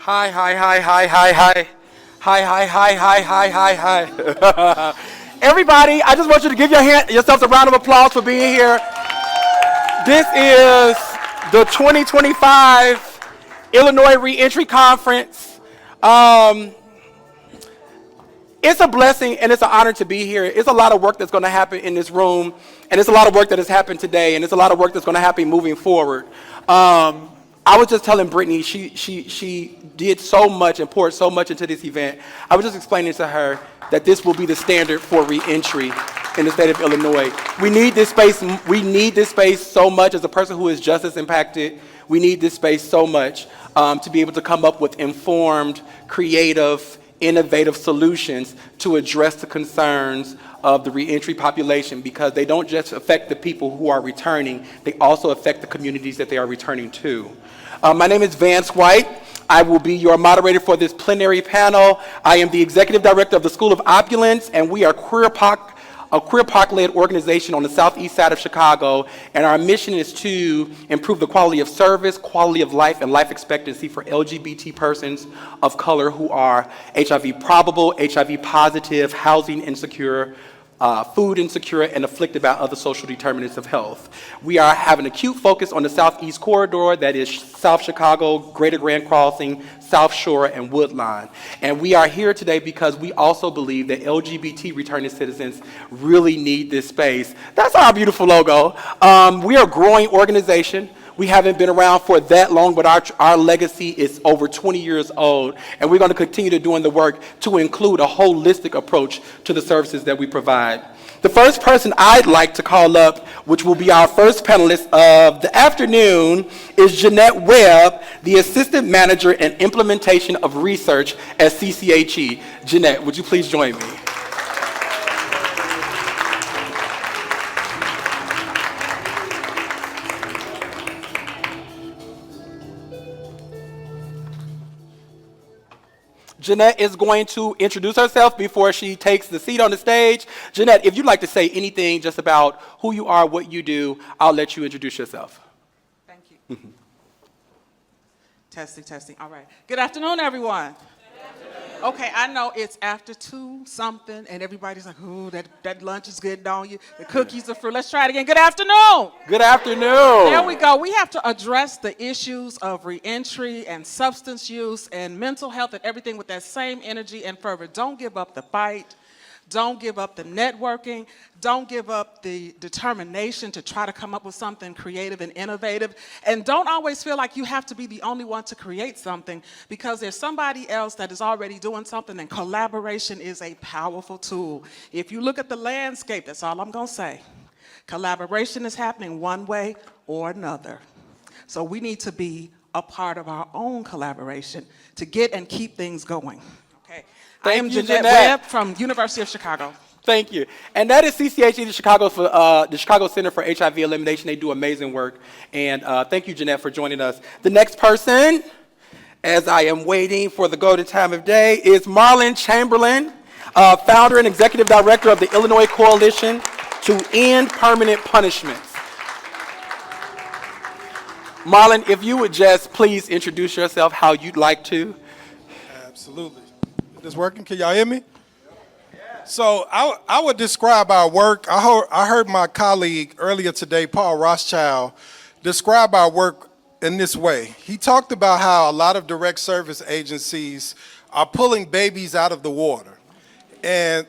Hi, hi, hi, hi, hi, hi. Hi, hi, hi, hi, hi, hi, hi. Everybody, I just want you to give yourselves a round of applause for being here. This is the 2025 Illinois Reentry Conference. It's a blessing and it's an honor to be here. It's a lot of work that's going to happen in this room, and it's a lot of work that has happened today, and it's a lot of work that's going to happen moving forward. I was just telling Brittany, she did so much and poured so much into this event. I was just explaining to her that this will be the standard for reentry in the state of Illinois. We need this space. We need this space so much. As a person who is justice impacted, we need this space so much to be able to come up with informed, creative, innovative solutions to address the concerns of the reentry population, because they don't just affect the people who are returning, they also affect the communities that they are returning to. My name is Vance White. I will be your moderator for this plenary panel. I am the executive director of the School of Opulence, and we are a queer POC-led organization on the southeast side of Chicago, and our mission is to improve the quality of service, quality of life, and life expectancy for LGBT persons of color who are HIV probable, HIV positive, housing insecure, food insecure, and afflicted by other social determinants of health. We are having acute focus on the Southeast Corridor, that is South Chicago, Greater Grand Crossing, South Shore, and Woodline. And we are here today because we also believe that LGBT returning citizens really need this space. That's our beautiful logo. We are a growing organization. We haven't been around for that long, but our legacy is over 20 years old, and we're going to continue to doing the work to include a holistic approach to the services that we provide. The first person I'd like to call up, which will be our first panelist of the afternoon, is Jeannette Webb, the Assistant Manager and Implementation of Research at CCHE. Jeannette, would you please join me? Jeannette is going to introduce herself before she takes the seat on the stage. Jeannette, if you'd like to say anything just about who you are, what you do, I'll let you introduce yourself. Thank you. Testing. All right. Good afternoon, everyone. Okay, I know it's after 2 something, and everybody's like, ooh, that lunch is getting on you. The cookies are fruit. Let's try it again. Good afternoon. Good afternoon. There we go. We have to address the issues of reentry and substance use and mental health and everything with that same energy and fervor. Don't give up the fight. Don't give up the networking. Don't give up the determination to try to come up with something creative and innovative. And don't always feel like you have to be the only one to create something, because there's somebody else that is already doing something, and collaboration is a powerful tool. If you look at the landscape, that's all I'm going to say. Collaboration is happening one way or another. So we need to be a part of our own collaboration to get and keep things going. I am Jeannette Webb from University of Chicago. Thank you. And that is CCHE, the Chicago Center for HIV Elimination. They do amazing work. And thank you, Jeannette, for joining us. The next person, as I am waiting for the golden time of day, is Marlon Chamberlain, founder and executive director of the Illinois Coalition to End Permanent Punishments. Marlon, if you would just please introduce yourself how you'd like to. Absolutely. Is this working? Can y'all hear me? So I would describe our work. I heard my colleague earlier today, Paul Rothschild, describe our work in this way. He talked about how a lot of direct service agencies are pulling babies out of the water. And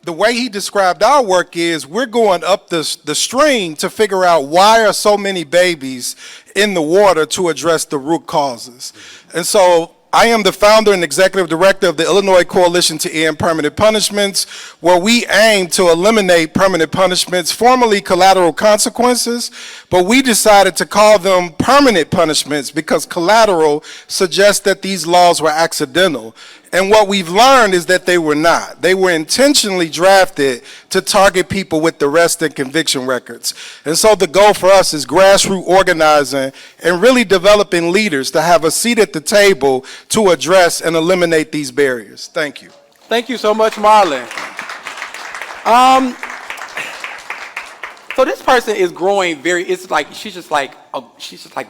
the way he described our work is we're going up the stream to figure out why are so many babies in the water to address the root causes. And so I am the founder and executive director of the Illinois Coalition to End Permanent Punishments, where we aim to eliminate permanent punishments, formerly collateral consequences, but we decided to call them permanent punishments because collateral suggests that these laws were accidental. And what we've learned is that they were not. They were intentionally drafted to target people with arrest and conviction records. And so the goal for us is grassroots organizing and really developing leaders to have a seat at the table to address and eliminate these barriers. Thank you. Thank you so much, Marlon. So this person is growing she's just like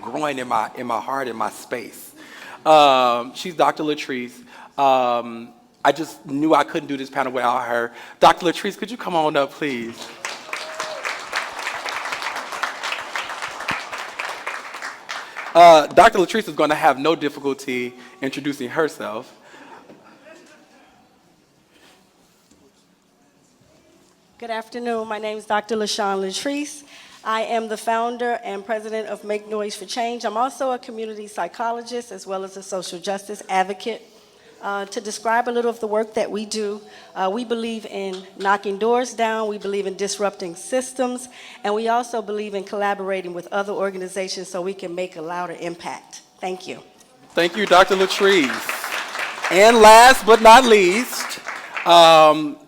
growing in my heart, in my space. She's Dr. Littrice. I just knew I couldn't do this panel without her. Dr. Littrice, could you come on up, please? Dr. Littrice is going to have no difficulty introducing herself. Good afternoon. My name is Dr. LaShawn Littrice. I am the founder and president of Make Noise for Change. I'm also a community psychologist as well as a social justice advocate. To describe a little of the work that we do, we believe in knocking doors down, we believe in disrupting systems, and we also believe in collaborating with other organizations so we can make a louder impact. Thank you. Thank you, Dr. Littrice. And last but not least,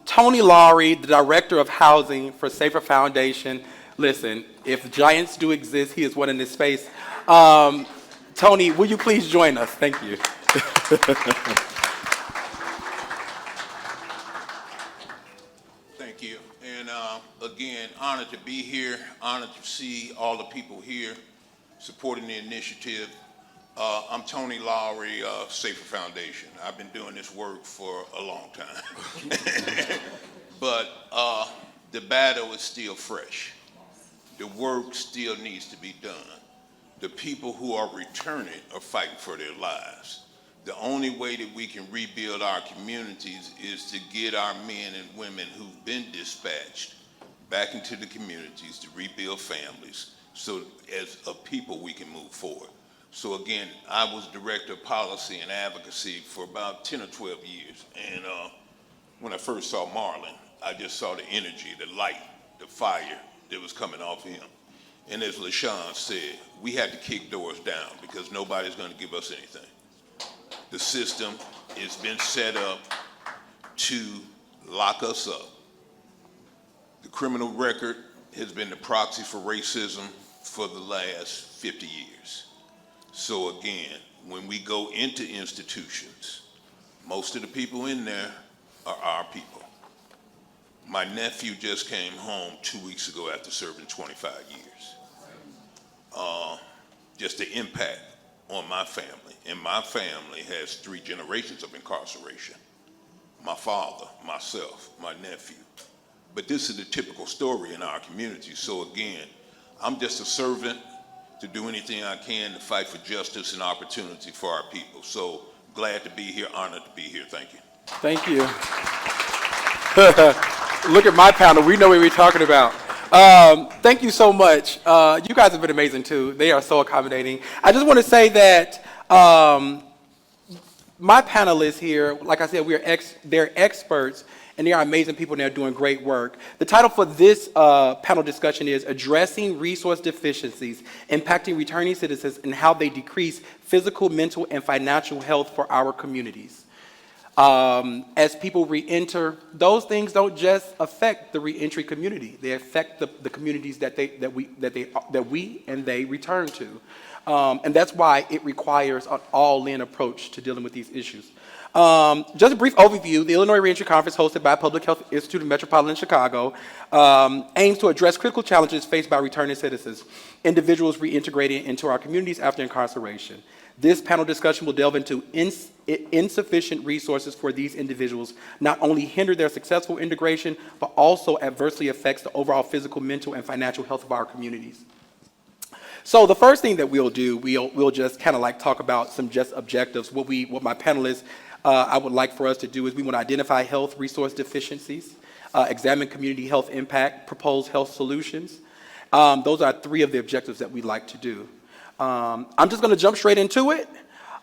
Tony Lowery, the Director of Housing for Safer Foundation. Listen, if giants do exist, he is one in this space. Tony, will you please join us? Thank you. Thank you. And again, honored to be here, honored to see all the people here supporting the initiative. I'm Tony Lowery, Safer Foundation. I've been doing this work for a long time. But the battle is still fresh. The work still needs to be done. The people who are returning are fighting for their lives. The only way that we can rebuild our communities is to get our men and women who've been dispatched back into the communities to rebuild families, so as a people we can move forward. So again, I was director of policy and advocacy for about 10 or 12 years. And when I first saw Marlon, I just saw the energy, the light, the fire that was coming off of him. And as LaShawn said, we had to kick doors down because nobody's going to give us anything. The system has been set up to lock us up. The criminal record has been the proxy for racism for the last 50 years. So again, when we go into institutions, most of the people in there are our people. My nephew just came home 2 weeks ago after serving 25 years. Just the impact on my family. And my family has 3 generations of incarceration. My father, myself, my nephew. But this is the typical story in our community. So again, I'm just a servant to do anything I can to fight for justice and opportunity for our people. So glad to be here, honored to be here. Thank you. Thank you. Look at my panel. We know what we're talking about. Thank you so much. You guys have been amazing too. They are so accommodating. I just want to say that my panelists here, like I said, they're experts and they are amazing people and they're doing great work. The title for this panel discussion is Addressing Resource Deficiencies Impacting Returning Citizens and How They Decrease Physical, Mental, and Financial Health for Our Communities. As people re-enter, those things don't just affect the re-entry community. They affect the communities that we and they return to. And that's why it requires an all-in approach to dealing with these issues. Just a brief overview, the Illinois Reentry Conference hosted by Public Health Institute of Metropolitan Chicago aims to address critical challenges faced by returning citizens, individuals reintegrating into our communities after incarceration. This panel discussion will delve into insufficient resources for these individuals, not only hinder their successful integration, but also adversely affects the overall physical, mental, and financial health of our communities. So the first thing that we'll do, we'll just kind of like talk about some just objectives. What my panelists, I would like for us to do is we want to identify health resource deficiencies, examine community health impact, propose health solutions. Those are 3 of the objectives that we'd like to do. I'm just going to jump straight into it.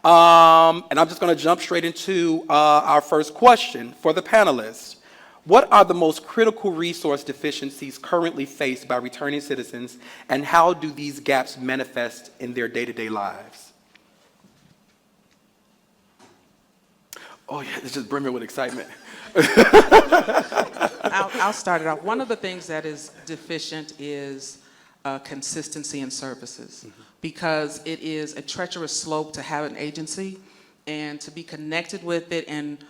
And I'm just going to jump straight into our first question for the panelists. What are the most critical resource deficiencies currently faced by returning citizens, and how do these gaps manifest in their day-to-day lives? Oh yeah, it's just brimming with excitement. I'll start it off. One of the things that is deficient is consistency in services, because it is a treacherous slope to have an agency and to be connected with it and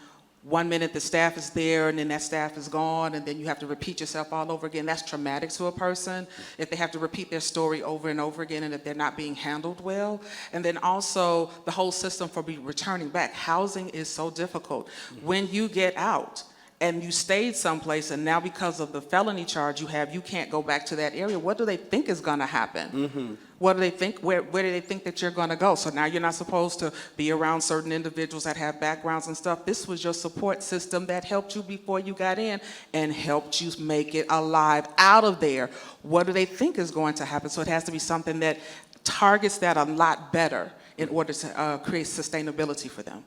1 minute the staff is there and then that staff is gone and then you have to repeat yourself all over again. That's traumatic to a person if they have to repeat their story over and over again and if they're not being handled well. And then also the whole system for returning back. Housing is so difficult. When you get out and you stayed someplace and now because of the felony charge you have, you can't go back to that area, what do they think is gonna happen? What do they think, where do they think that you're gonna go? So now you're not supposed to be around certain individuals that have backgrounds and stuff. This was your support system that helped you before you got in and helped you make it alive out of there. What do they think is going to happen? So it has to be something that targets that a lot better in order to create sustainability for them.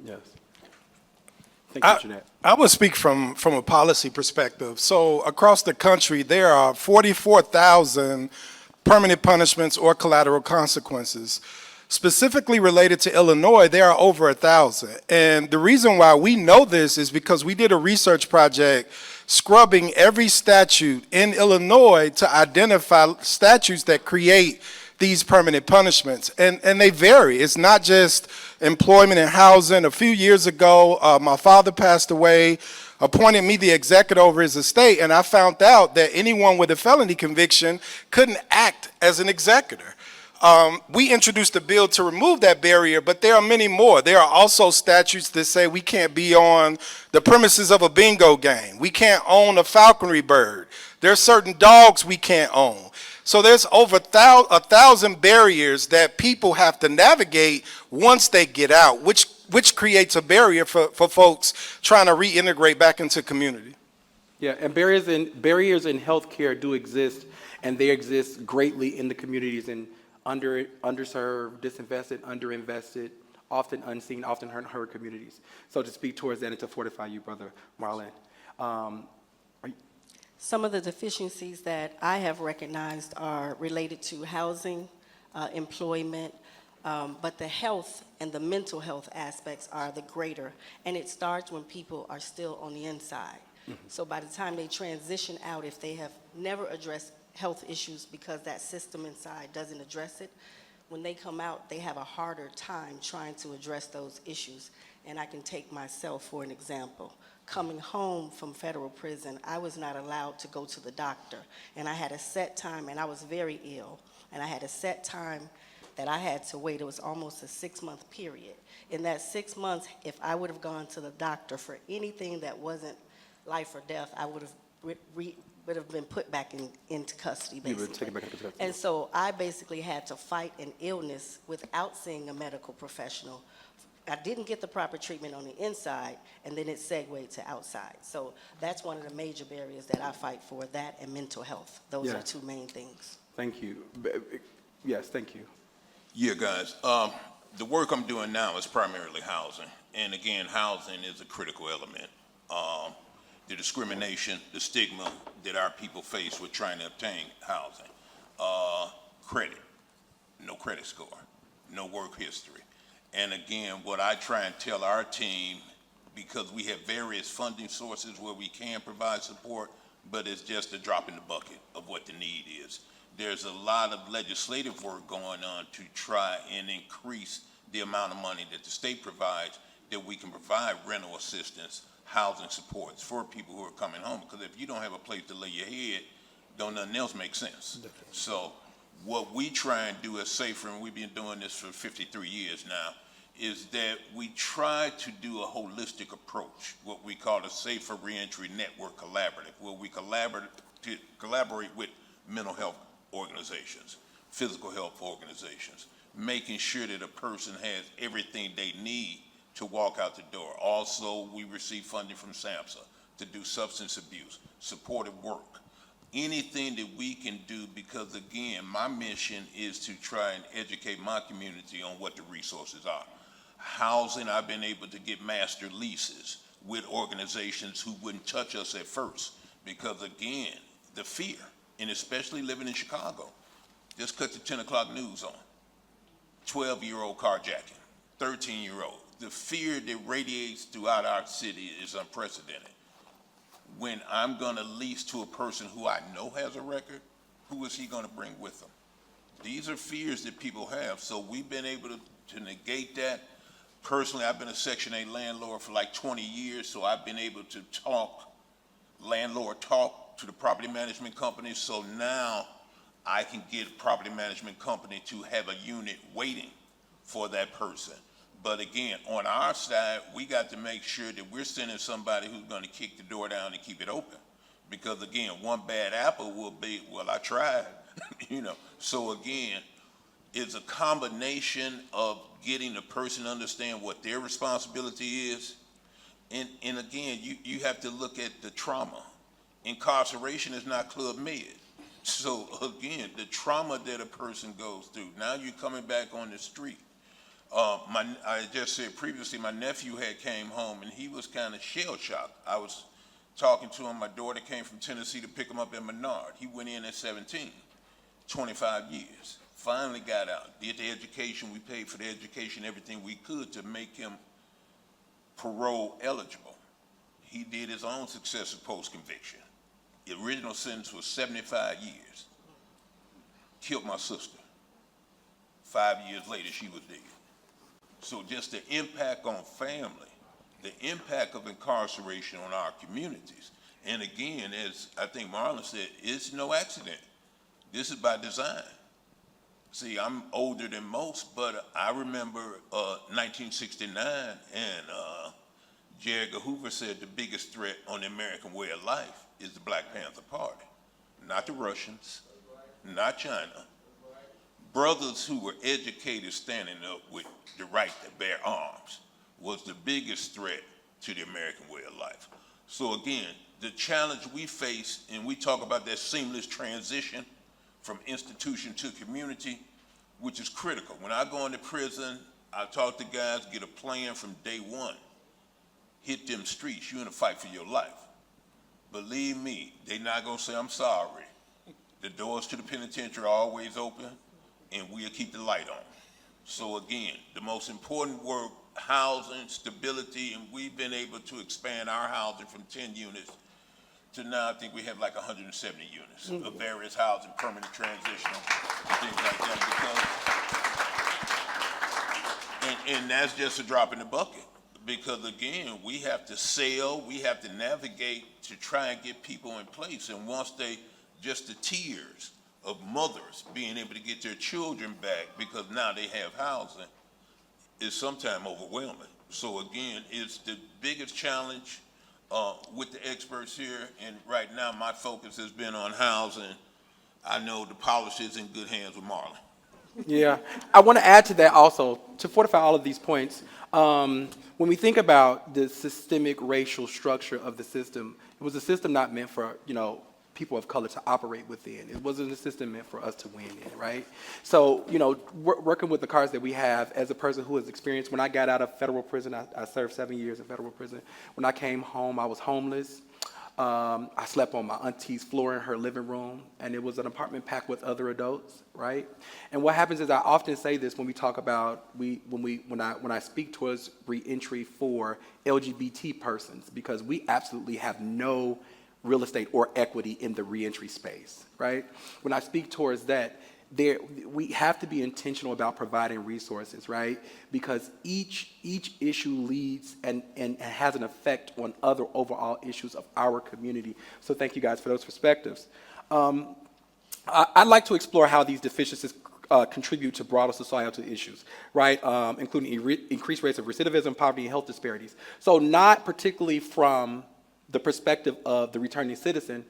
Yes. Thank you, Jeannette. I would speak from a policy perspective. So across the country, there are 44,000 permanent punishments or collateral consequences. Specifically related to Illinois, there are over 1,000. And the reason why we know this is because we did a research project scrubbing every statute in Illinois to identify statutes that create these permanent punishments, and they vary. It's not just employment and housing. A few years ago, my father passed away, appointed me the executor over his estate, and I found out that anyone with a felony conviction couldn't act as an executor. We introduced a bill to remove that barrier, but there are many more. There are also statutes that say we can't be on the premises of a bingo game. We can't own a falconry bird. There are certain dogs we can't own. So there's over 1,000 barriers that people have to navigate once they get out, which creates a barrier for folks trying to reintegrate back into community. Yeah, and barriers in healthcare do exist, and they exist greatly in the communities in underserved, disinvested, underinvested, often unseen, often unheard communities. So to speak towards that and to fortify you, Brother Marlon, Some of the deficiencies that I have recognized are related to housing, employment, but the health and the mental health aspects are the greater, and it starts when people are still on the inside. So by the time they transition out, if they have never addressed health issues because that system inside doesn't address it, when they come out, they have a harder time trying to address those issues. And I can take myself for an example. Coming home from federal prison, I was not allowed to go to the doctor. And I had a set time, and I was very ill. And I had a set time that I had to wait. It was almost a 6-month period. In that 6 months, if I would have gone to the doctor for anything that wasn't life or death, I would have been put back into custody, basically. You were taken back into custody. And so I basically had to fight an illness without seeing a medical professional. I didn't get the proper treatment on the inside, and then it segued to outside. So that's one of the major barriers that I fight for, that and mental health. Those Yeah. are two main things. Thank you. Yes, thank you. Yeah, guys, the work I'm doing now is primarily housing. And again, housing is a critical element. The discrimination, the stigma that our people face with trying to obtain housing. Credit, no credit score, no work history. And again, what I try and tell our team, because we have various funding sources where we can provide support, but it's just a drop in the bucket of what the need is. There's a lot of legislative work going on to try and increase the amount of money that the state provides, that we can provide rental assistance, housing supports for people who are coming home. Because if you don't have a place to lay your head, don't nothing else make sense. So what we try and do as SAFER, and we've been doing this for 53 years now, is that we try to do a holistic approach, what we call a SAFER Reentry Network Collaborative, where we collaborate with mental health organizations, physical health organizations, making sure that a person has everything they need to walk out the door. Also, we receive funding from SAMHSA to do substance abuse, supportive work, anything that we can do, because again, my mission is to try and educate my community on what the resources are. Housing, I've been able to get master leases with organizations who wouldn't touch us at first, because again, the fear, and especially living in Chicago, just cut the 10 o'clock news on. 12-year-old carjacking, 13-year-old. The fear that radiates throughout our city is unprecedented. When I'm gonna lease to a person who I know has a record, who is he gonna bring with him? These are fears that people have, so we've been able to negate that. Personally, I've been a Section 8 landlord for like 20 years, so I've been able to landlord talk to the property management company. So now I can get a property management company to have a unit waiting for that person. But again, on our side, we got to make sure that we're sending somebody who's going to kick the door down and keep it open. Because again, one bad apple will be, well, I tried, So again, it's a combination of getting the person to understand what their responsibility is. And again, you have to look at the trauma. Incarceration is not Club Med. So again, the trauma that a person goes through. Now you're coming back on the street. I just said previously, my nephew had came home and he was kind of shell shocked. I was talking to him. My daughter came from Tennessee to pick him up in Menard. He went in at 17, 25 years. Finally got out, did the education. We paid for the education, everything we could to make him parole eligible. He did his own successive post-conviction. The original sentence was 75 years. Killed my sister. 5 years later, she was dead. So just the impact on family, the impact of incarceration on our communities. And again, as I think Marlon said, it's no accident. This is by design. See, I'm older than most, but I remember 1969, and J. Edgar Hoover said the biggest threat on the American way of life is the Black Panther Party. Not the Russians, not China. Brothers who were educated standing up with the right to bear arms was the biggest threat to the American way of life. So again, the challenge we face, and we talk about that seamless transition from institution to community, which is critical. When I go into prison, I talk to guys, get a plan from day one. Hit them streets, you're in a fight for your life. Believe me, they're not gonna say, I'm sorry. The doors to the penitentiary are always open, and we'll keep the light on. So again, the most important work, housing, stability, and we've been able to expand our housing from 10 units to now I think we have like 170 units of various housing, permanent transitional, and things like that. And that's just a drop in the bucket. Because again, we have to sail, we have to navigate to try and get people in place. And once just the tears of mothers being able to get their children back because now they have housing is sometimes overwhelming. So again, it's the biggest challenge with the experts here, and right now my focus has been on housing. I know the policy is in good hands with Marlon. Yeah, I want to add to that also, to fortify all of these points. When we think about the systemic racial structure of the system, it was a system not meant for, people of color to operate within. It wasn't a system meant for us to win in, right? So, working with the cards that we have, as a person who has experienced, when I got out of federal prison, I served 7 years in federal prison. When I came home, I was homeless. I slept on my auntie's floor in her living room, and it was an apartment packed with other adults, right? And what happens is, I often say this when we talk about, when I speak towards reentry for LGBT persons, because we absolutely have no real estate or equity in the reentry space, right? When I speak towards that, we have to be intentional about providing resources, right? Because each issue leads and has an effect on other overall issues of our community. So thank you guys for those perspectives. I'd like to explore how these deficiencies contribute to broader societal issues, right? Including increased rates of recidivism, poverty, and health disparities. So not particularly from the perspective of the returning citizen,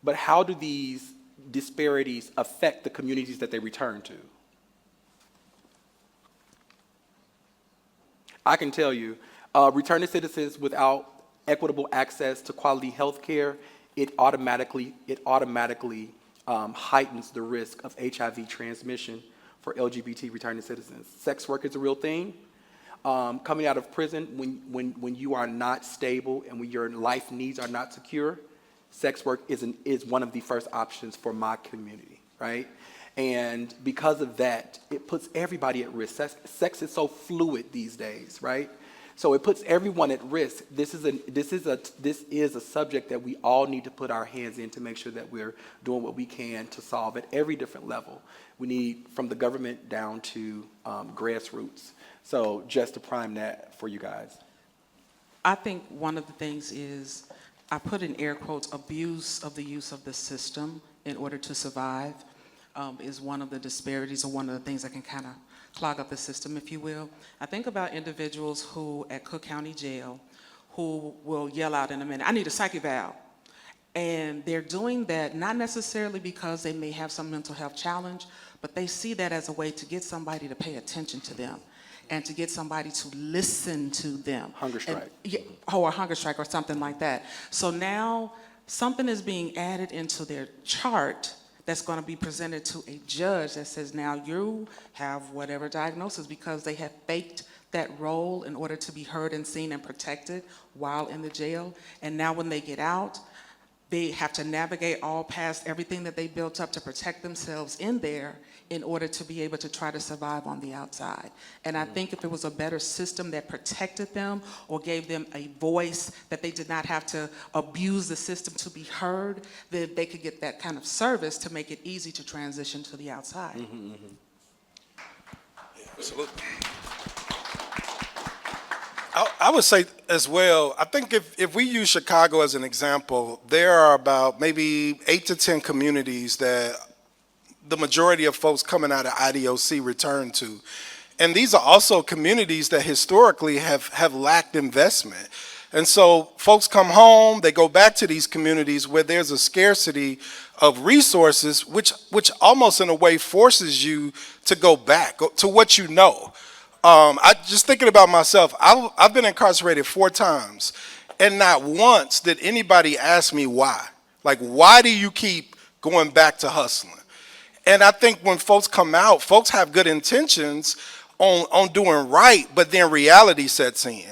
but how do these disparities affect the communities that they return to? I can tell you, returning citizens without equitable access to quality health care, it automatically heightens the risk of HIV transmission for LGBT returning citizens. Sex work is a real thing. Coming out of prison, when you are not stable and when your life needs are not secure, sex work is one of the first options for my community, right? And because of that, it puts everybody at risk. Sex is so fluid these days, right? So it puts everyone at risk. This is a subject that we all need to put our hands in to make sure that we're doing what we can to solve at every different level. We need from the government down to grassroots. So just to prime that for you guys. I think one of the things is, I put in air quotes, abuse of the use of the system in order to survive is one of the disparities, or one of the things that can kind of clog up the system, if you will. I think about individuals who at Cook County Jail who will yell out in a minute, "I need a psych eval." And they're doing that not necessarily because they may have some mental health challenge, but they see that as a way to get somebody to pay attention to them and to get somebody to listen to them. Hunger strike. Or a hunger strike or something like that. So now something is being added into their chart that's going to be presented to a judge that says, now you have whatever diagnosis, because they have faked that role in order to be heard and seen and protected while in the jail. And now when they get out, they have to navigate all past everything that they built up to protect themselves in there in order to be able to try to survive on the outside. And I think if there was a better system that protected them or gave them a voice, that they did not have to abuse the system to be heard, that they could get that kind of service to make it easy to transition to the outside. Absolutely. I would say as well, I think if we use Chicago as an example, there are about maybe 8 to 10 communities that the majority of folks coming out of IDOC return to. And these are also communities that historically have lacked investment. And so folks come home, they go back to these communities where there's a scarcity of resources, which almost in a way forces you to go back to what you know. I just thinking about myself, I've been incarcerated 4 times, and not once did anybody ask me why. Like, why do you keep going back to hustling? And I think when folks come out, folks have good intentions on doing right, but then reality sets in.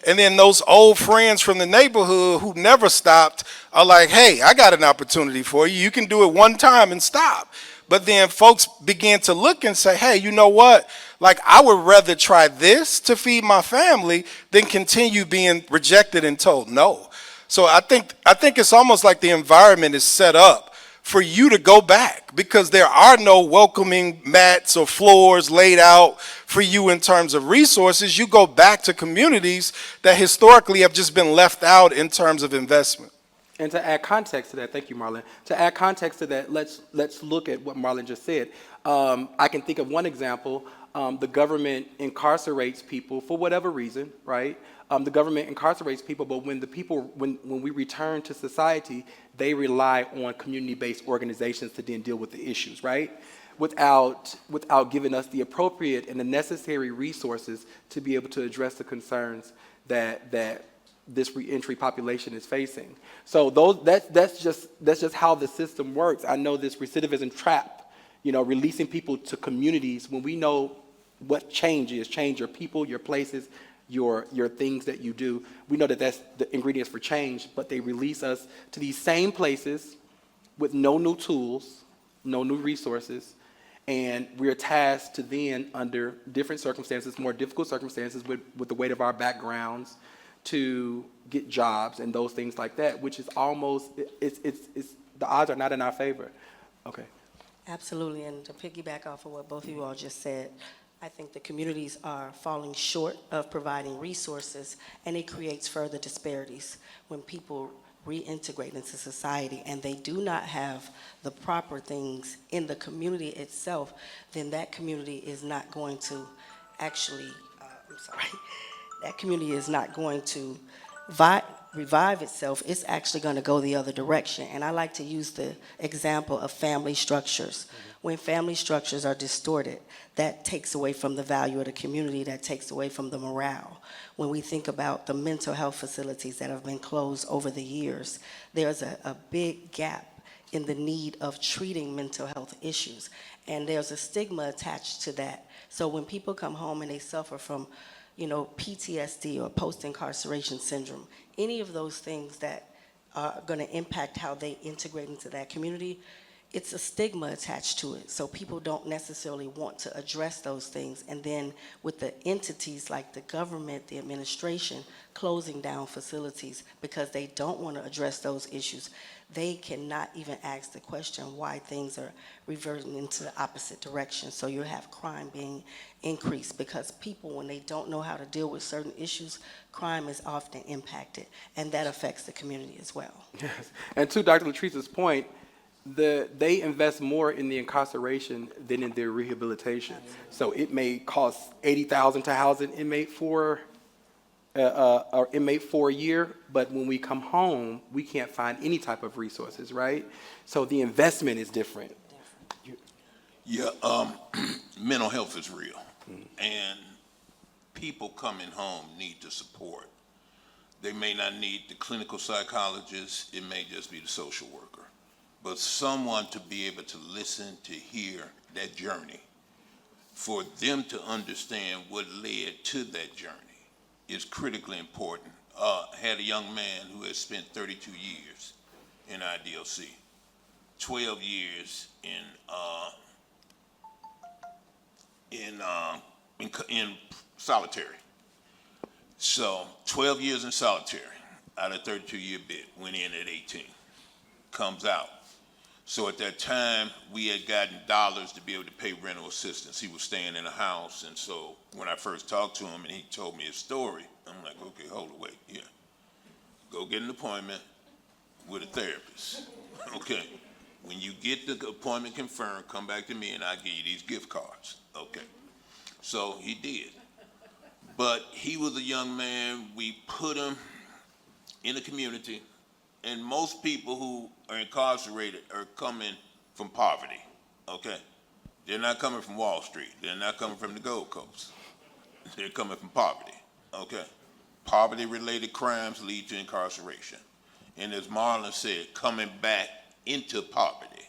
And then those old friends from the neighborhood who never stopped are like, hey, I got an opportunity for you. You can do it one time and stop. But then folks begin to look and say, hey, you know what? Like, I would rather try this to feed my family than continue being rejected and told no. So I think it's almost like the environment is set up for you to go back, because there are no welcoming mats or floors laid out for you in terms of resources. You go back to communities that historically have just been left out in terms of investment. And to add context to that, thank you, Marlon. To add context to that, let's look at what Marlon just said. I can think of one example. The government incarcerates people for whatever reason, right? The government incarcerates people, but when we return to society, they rely on community-based organizations to then deal with the issues, right? Without giving us the appropriate and the necessary resources to be able to address the concerns that this reentry population is facing. So that's just how the system works. I know this recidivism trap, releasing people to communities when we know what change is. Change your people, your places, your things that you do. We know that that's the ingredients for change, but they release us to these same places with no new tools, no new resources, and we're tasked to then, under different circumstances, more difficult circumstances with the weight of our backgrounds, to get jobs and those things like that, which is almost, it's the odds are not in our favor. Okay. Absolutely, and to piggyback off of what both of you all just said, I think the communities are falling short of providing resources, and it creates further disparities when people reintegrate into society and they do not have the proper things in the community itself. Then that community is not going to actually, that community is not going to revive itself. It's actually going to go the other direction. And I like to use the example of family structures. When family structures are distorted, that takes away from the value of the community, that takes away from the morale. When we think about the mental health facilities that have been closed over the years, there's a big gap in the need of treating mental health issues. And there's a stigma attached to that. So when people come home and they suffer from PTSD or post-incarceration syndrome, any of those things that are going to impact how they integrate into that community, it's a stigma attached to it, so people don't necessarily want to address those things. And then with the entities like the government, the administration, closing down facilities because they don't want to address those issues, they cannot even ask the question why things are reverting into the opposite direction. So you have crime being increased because people, when they don't know how to deal with certain issues, crime is often impacted, and that affects the community as well. Yes. And to Dr. Littrice's point, they invest more in the incarceration than in their rehabilitation. So it may cost $80,000 to house an inmate for a year, but when we come home, we can't find any type of resources, right? So the investment is different. Yeah, mental health is real, and people coming home need the support. They may not need the clinical psychologist, it may just be the social worker. But someone to be able to listen, to hear that journey, for them to understand what led to that journey is critically important. Had a young man who has spent 32 years in IDLC, 12 years in solitary. So 12 years in solitary out of 32-year bid, went in at 18, comes out. So at that time, we had gotten dollars to be able to pay rental assistance. He was staying in a house, and so when I first talked to him and he told me his story, I'm like, okay, hold it, wait, yeah. Go get an appointment with a therapist, okay? When you get the appointment confirmed, come back to me and I'll give you these gift cards, okay? So he did. But he was a young man, we put him in the community, and most people who are incarcerated are coming from poverty, okay? They're not coming from Wall Street. They're not coming from the Gold Coast. They're coming from poverty, okay? Poverty-related crimes lead to incarceration. And as Marlon said, coming back into poverty.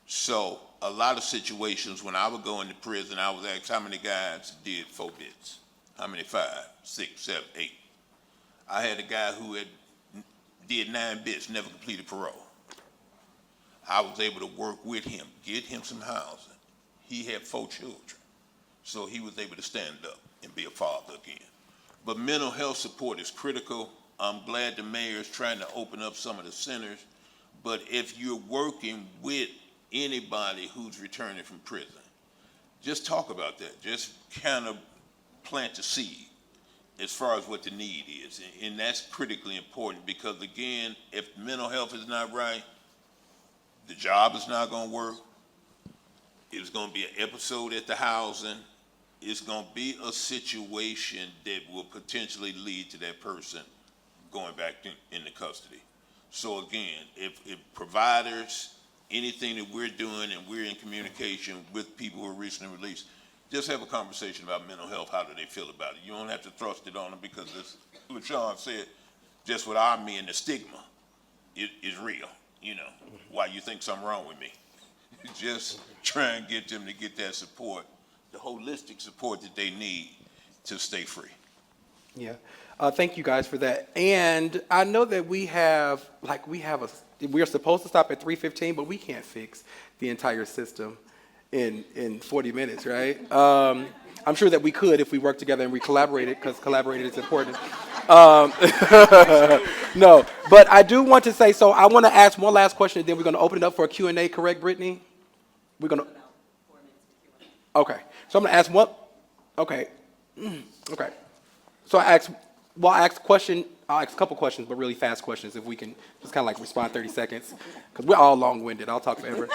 So a lot of situations, when I would go into prison, I was asked how many guys did 4 bids? How many 5, 6, 7, 8? I had a guy who did 9 bids, never completed parole. I was able to work with him, get him some housing. He had 4 children, so he was able to stand up and be a father again. But mental health support is critical. I'm glad the mayor is trying to open up some of the centers, but if you're working with anybody who's returning from prison, just talk about that. Just kind of plant the seed as far as what the need is. And that's critically important because, again, if mental health is not right, the job is not going to work. It's going to be an episode at the housing. It's going to be a situation that will potentially lead to that person going back into custody. So again, if providers, anything that we're doing and we're in communication with people who are recently released, just have a conversation about mental health. How do they feel about it? You don't have to thrust it on them because, as LaShawn said, just with our men, the stigma is real. You know, why you think something wrong with me? Just try and get them to get that support, the holistic support that they need to stay free. Yeah. Thank you guys for that. And I know that we are supposed to stop at 3:15, but we can't fix the entire system in 40 minutes, right? I'm sure that we could if we worked together and we collaborated, because collaborating is important. No, but I do want to say, so I want to ask one last question, and then we're going to open it up for a Q&A, correct, Brittany? We're going to... Okay, so I'm going to ask one... Okay. Okay. So I'll ask a couple questions, but really fast questions, if we can just kind of like respond 30 seconds, because we're all long-winded. I'll talk forever.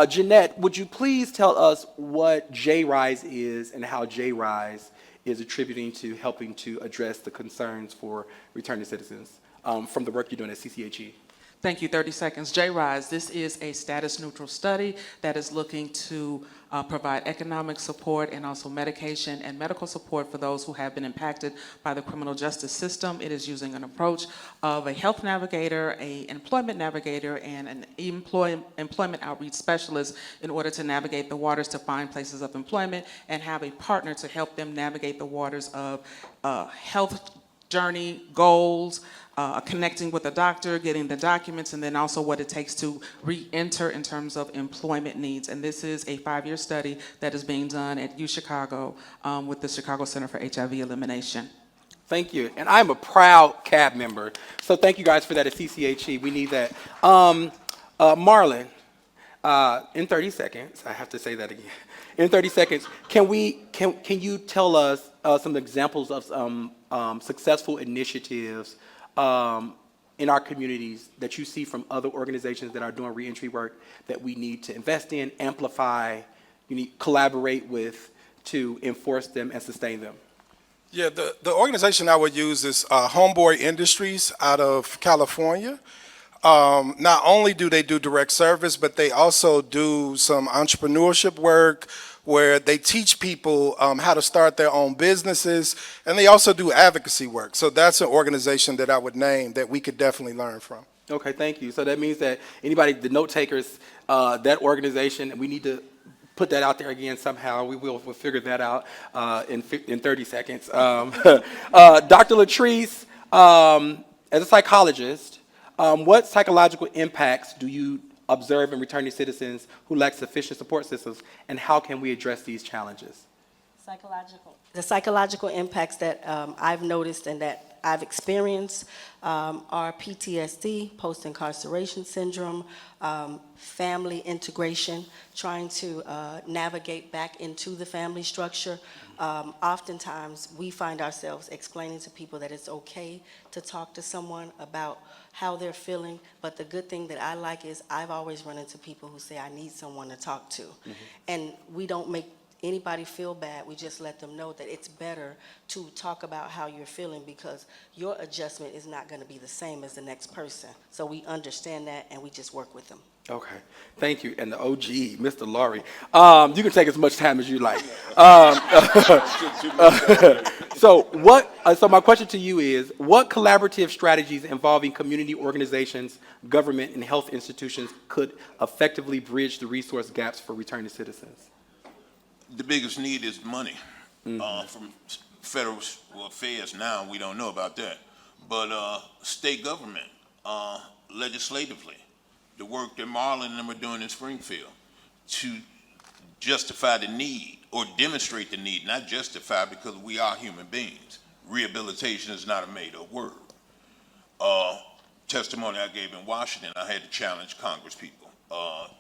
Jeannette, would you please tell us what J-Rise is and how J-Rise is attributing to helping to address the concerns for returning citizens from the work you're doing at CCHE? Thank you. 30 seconds. J-Rise, this is a status-neutral study that is looking to provide economic support and also medication and medical support for those who have been impacted by the criminal justice system. It is using an approach of a health navigator, an employment navigator, and an employment outreach specialist in order to navigate the waters to find places of employment and have a partner to help them navigate the waters of health journey, goals, connecting with a doctor, getting the documents, and then also what it takes to re-enter in terms of employment needs. And this is a 5-year study that is being done at UChicago with the Chicago Center for HIV Elimination. Thank you. And I'm a proud CAB member. So thank you guys for that at CCHE. We need that. Marlon, in 30 seconds, I have to say that again. In 30 seconds, can you tell us some examples of some successful initiatives in our communities that you see from other organizations that are doing reentry work that we need to invest in, amplify, collaborate with to enforce them and sustain them? Yeah, the organization I would use is Homeboy Industries out of California. Not only do they do direct service, but they also do some entrepreneurship work where they teach people how to start their own businesses, and they also do advocacy work. So that's an organization that I would name that we could definitely learn from. Okay, thank you. So that means that anybody, the note takers, that organization, and we need to put that out there again somehow. We'll figure that out in 30 seconds. Dr. Littrice, as a psychologist, what psychological impacts do you observe in returning citizens who lack sufficient support systems, and how can we address these challenges? The psychological impacts that I've noticed and that I've experienced are PTSD, post-incarceration syndrome, family integration, trying to navigate back into the family structure. Oftentimes, we find ourselves explaining to people that it's okay to talk to someone about how they're feeling, but the good thing that I like is I've always run into people who say, I need someone to talk to. Mm-hmm. And we don't make anybody feel bad. We just let them know that it's better to talk about how you're feeling because your adjustment is not going to be the same as the next person. So we understand that and we just work with them. Okay, thank you. And the OG, Mr. Lowery. You can take as much time as you like. So my question to you is, what collaborative strategies involving community organizations, government, and health institutions could effectively bridge the resource gaps for returning citizens? The biggest need is money from federal affairs. Now we don't know about that, but state government, legislatively, the work that Marlon and them are doing in Springfield to justify the need or demonstrate the need, not justify, because we are human beings. Rehabilitation is not a made-up word. Testimony I gave in Washington, I had to challenge Congress people.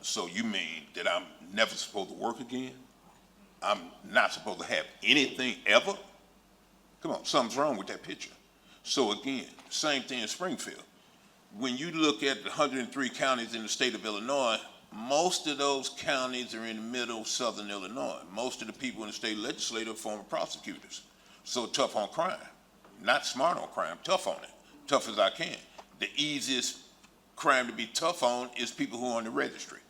So you mean that I'm never supposed to work again? I'm not supposed to have anything ever? Come on, something's wrong with that picture. So again, same thing in Springfield. When you look at the 103 counties in the state of Illinois, most of those counties are in the middle southern Illinois. Most of the people in the state legislature are former prosecutors. So tough on crime. Not smart on crime, tough on it. Tough as I can. The easiest crime to be tough on is people who are on the registry.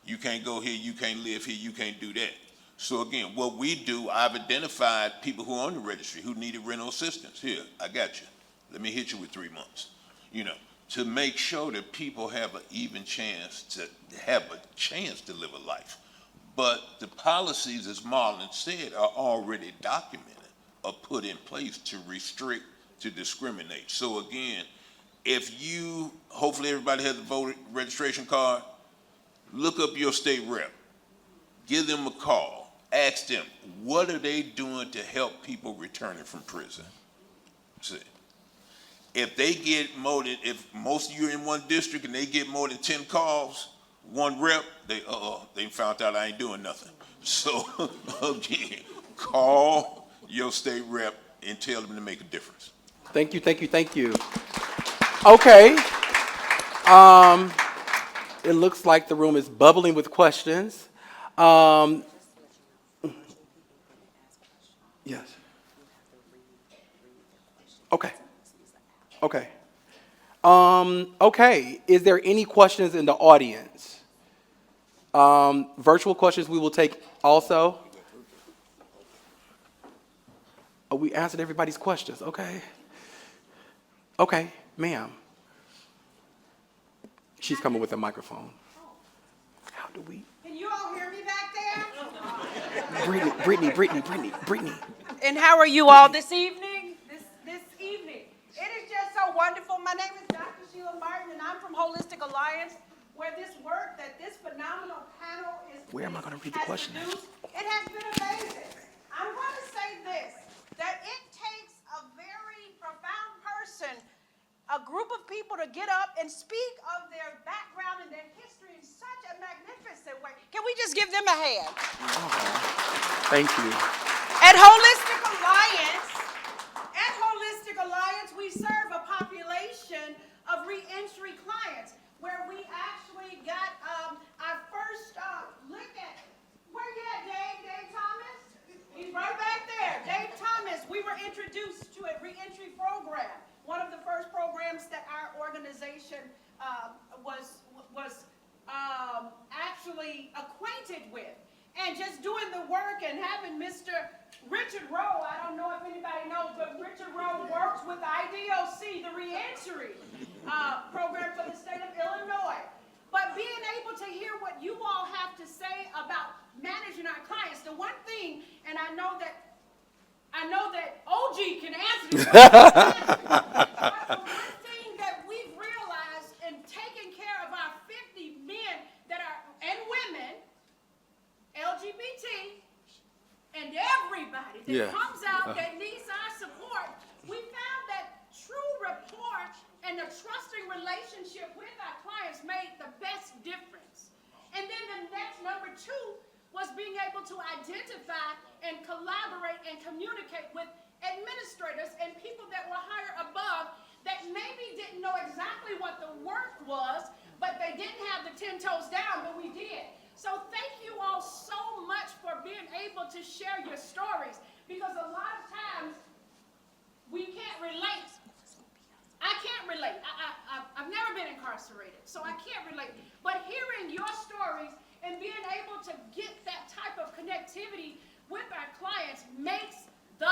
You can't go here, you can't live here, you can't do that. So again, what we do, I've identified people who are on the registry who needed rental assistance. Here, I got you. Let me hit you with 3 months. To make sure that people have an even chance to live a life. But the policies, as Marlon said, are already documented or put in place to restrict, to discriminate. So again, hopefully everybody has a voter registration card, look up your state rep, give them a call, ask them, what are they doing to help people returning from prison? See. If if most of you are in one district and they get more than 10 calls, one rep, they found out I ain't doing nothing. So again, call your state rep and tell them to make a difference. Thank you. Okay. It looks like the room is bubbling with questions. Yes. Okay. Okay. Is there any questions in the audience? Virtual questions we will take also. Oh, we answered everybody's questions. Okay. Okay, ma'am. She's coming with a microphone. How do we? Can you all hear me back there? Brittany. And how are you all this evening? This evening. My name is Dr. Sheila Martin, and I'm from Holistic Alliance, where this work that this phenomenal panel is Where am I gonna read the has question? produced, it has been amazing. I'm going to say this, that it takes a very profound person, a group of people to get up and speak of their background and their history in such a magnificent way. Can we just give them a hand? Thank you. At Holistic Alliance, we serve a population of reentry clients where we actually got our first look at, where you at, Dave? Dave Thomas? He's right back there. Dave Thomas, we were introduced to a reentry program, one of the first programs that our organization was actually acquainted with. And just doing the work and having Mr. Richard Rowe, I don't know if anybody knows, but Richard Rowe works with the IDOC, the reentry program for the state of Illinois. But being able to hear what you all have to say about managing our clients, the one thing, and I know that OG can answer this question, but the one thing that we've realized in taking care of our 50 men that are, and women, LGBT, and everybody that comes out that needs our support, we found that true rapport and a trusting relationship with our clients made the best difference. And then the next number two was being able to identify and collaborate and communicate with administrators and people that were higher above that maybe didn't know exactly what the work was, but they didn't have the 10 toes down, but we did. So thank you all so much for being able to share your stories, because a lot of times we can't relate. I can't relate. I've never been incarcerated, so I can't relate. But hearing your stories and being able to get that type of connectivity with our clients makes the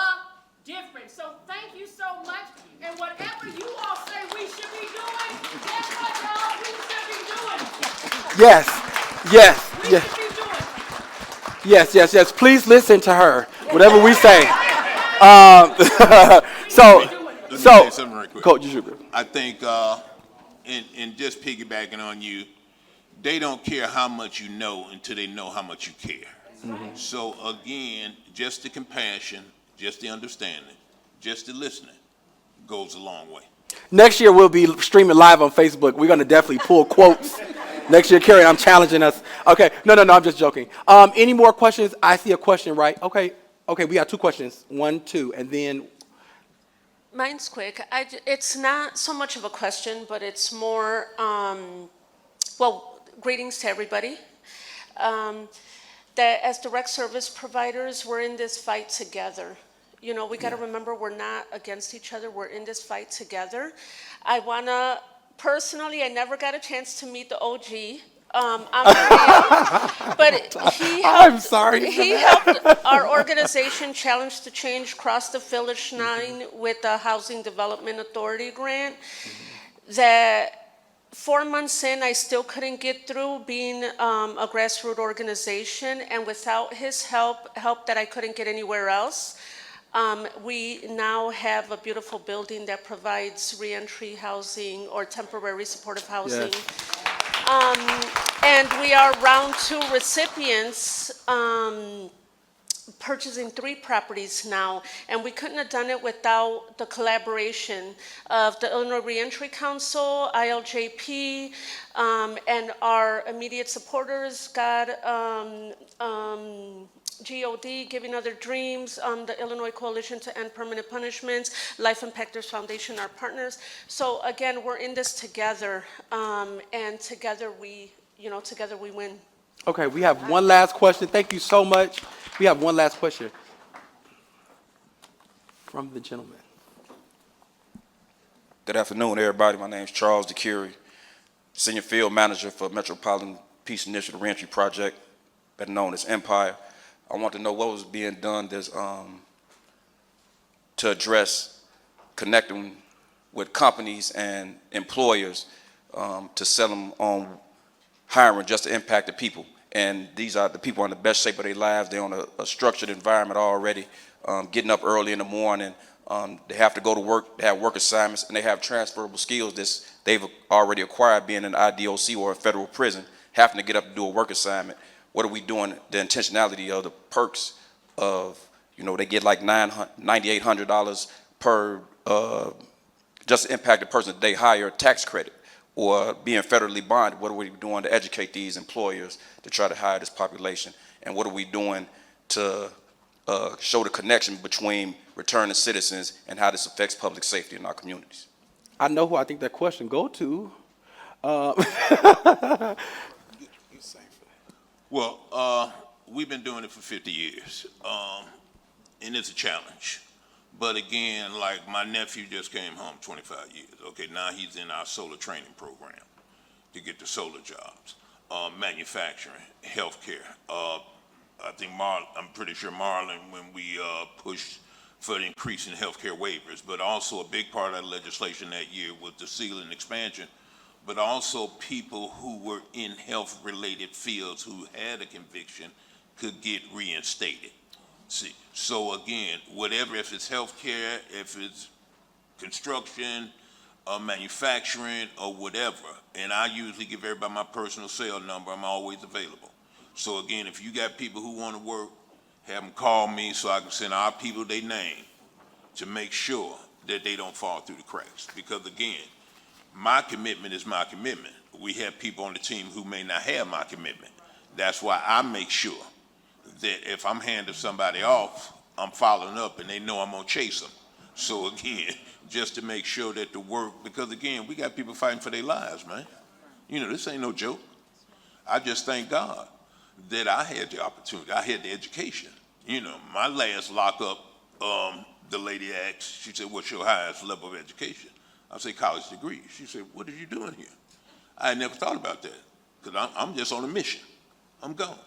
difference. So thank you so much. And whatever you all say we should be doing, guess what, y'all? We should be doing. Yes, yes, We yes, should be doing. yes. Please listen to her. Whatever we say. So, Let me say something right quick. Coach, you should. I think, in just piggybacking on you, they don't care how much you know until they know how much you care. Mm-hmm. So again, just the compassion, just the understanding, just the listening goes a long way. Next year we'll be streaming live on Facebook. We're gonna definitely pull quotes. Next year, Carrie, I'm challenging us. Okay, no, I'm just joking. Any more questions? I see a question, right? Okay, we got two questions. 1, 2, and then. Mine's quick. It's not so much of a question, but it's more, greetings to everybody. That as direct service providers, we're in this fight together. You know, we got to remember we're not against each other. We're in this fight together. Personally, I never got a chance to meet the OG. But he helped, I'm sorry. He helped our organization Challenge to Change cross the finish line with the Housing Development Authority grant. That 4 months in, I still couldn't get through being a grassroots organization, and without his help that I couldn't get anywhere else. We now have a beautiful building that provides reentry housing or temporary supportive housing. Yes. And we are round 2 recipients, purchasing 3 properties now, and we couldn't have done it without the collaboration of the Illinois Reentry Council, ILJP, and our immediate supporters, GOD, Giving Other Dreams, the Illinois Coalition to End Permanent Punishments, Life Impactors Foundation, our partners. So again, we're in this together, and together we win. Okay, we have one last question. Thank you so much. We have one last question from the gentleman. Good afternoon, everybody. My name is Charles DeCurie, Senior Field Manager for Metropolitan Peace Initiative Reentry Project, better known as Empire. I want to know what was being done to address connecting with companies and employers to sell them on hiring just to impact the people. And these are the people in the best shape of their lives. They're on a structured environment already, getting up early in the morning, They have to go to work, they have work assignments, and they have transferable skills that they've already acquired being in an IDOC or a federal prison, having to get up and do a work assignment. What are we doing? The intentionality of the perks of, they get like $9,800 per just impacted person that they hire tax credit, or being federally bonded. What are we doing to educate these employers to try to hire this population? And what are we doing to show the connection between returning citizens and how this affects public safety in our communities? I know who I think that question go to. Well, we've been doing it for 50 years, and it's a challenge. But again, like my nephew just came home 25 years. Okay, now he's in our solar training program to get the solar jobs, manufacturing, healthcare. I think I'm pretty sure Marlon, when we pushed for the increase in healthcare waivers, but also a big part of the legislation that year was the ceiling expansion, but also people who were in health-related fields who had a conviction could get reinstated. See, so again, whatever, if it's healthcare, if it's construction, manufacturing, or whatever, and I usually give everybody my personal cell number, I'm always available. So again, if you got people who want to work, have them call me so I can send our people their name to make sure that they don't fall through the cracks. Because again, my commitment is my commitment. We have people on the team who may not have my commitment. That's why I make sure that if I'm handing somebody off, I'm following up and they know I'm gonna chase them. So again, just to make sure that the work, because again, we got people fighting for their lives, man. This ain't no joke. I just thank God that I had the opportunity, I had the education. My last lockup, the lady asked, she said, what's your highest level of education? I said, college degree. She said, what are you doing here? I had never thought about that, because I'm just on a mission. I'm gone.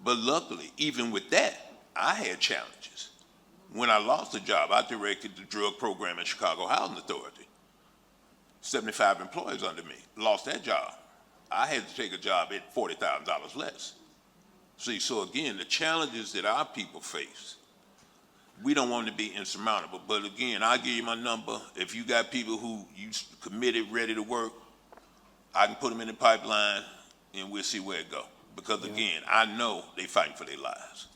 But luckily, even with that, I had challenges. When I lost the job, I directed the drug program at Chicago Housing Authority. 75 employees under me. Lost that job. I had to take a job at $40,000 less. See, so again, the challenges that our people face, we don't want to be insurmountable. But again, I'll give you my number. If you got people who you committed, ready to work, I can put them in the pipeline and we'll see where it goes. Because again, I know they fighting for their lives.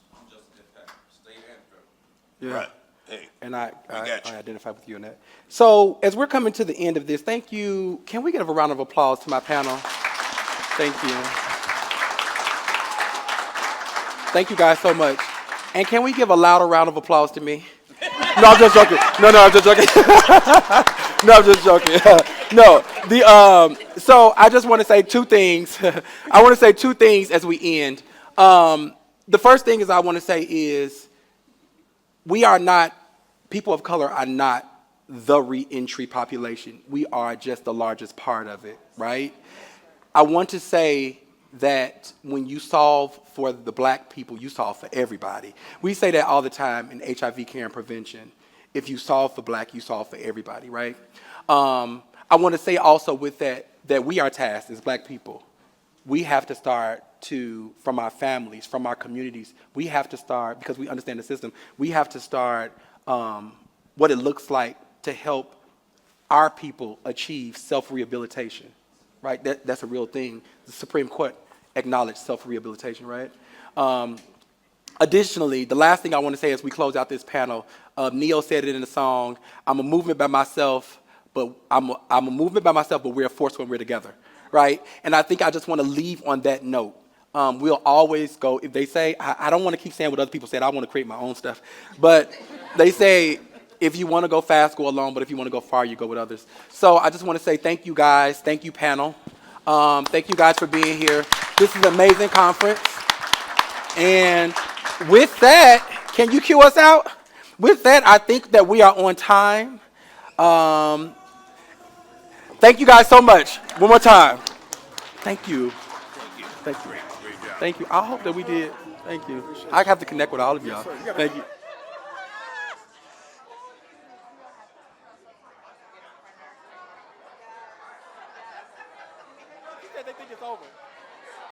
Yeah. Right. Hey, And I got you. identify with you on that. So as we're coming to the end of this, thank you. Can we give a round of applause to my panel? Thank you. Thank you guys so much. And can we give a louder round of applause to me? No, I'm just joking. No, I'm just joking. No, I'm just joking. No, so I just want to say two things. I want to say two things as we end. The first thing is I want to say is people of color are not the reentry population. We are just the largest part of it, right? I want to say that when you solve for the black people, you solve for everybody. We say that all the time in HIV care and prevention. If you solve for black, you solve for everybody, right? I want to say also with that we are tasked as black people. We have to start from our families, from our communities, we have to start, because we understand the system, we have to start what it looks like to help our people achieve self-rehabilitation, right? That's a real thing. The Supreme Court acknowledged self-rehabilitation, right? Additionally, the last thing I want to say as we close out this panel, Neo said it in the song, I'm a movement by myself, but I'm a movement by myself, but we're a force when we're together, right? And I think I just want to leave on that note. We'll always go, if they say, I don't want to keep saying what other people said, I want to create my own stuff. But they say, if you want to go fast, go alone, but if you want to go far, you go with others. So I just want to say thank you guys, thank you panel. Thank you guys for being here. This is an amazing conference. And with that, can you cue us out? With that, I think that we are on time. Thank you guys so much. One more time. Thank you. Thank you. Thank you. I hope that we did. Thank you. I have to connect with all of y'all. Thank you. They think it's over.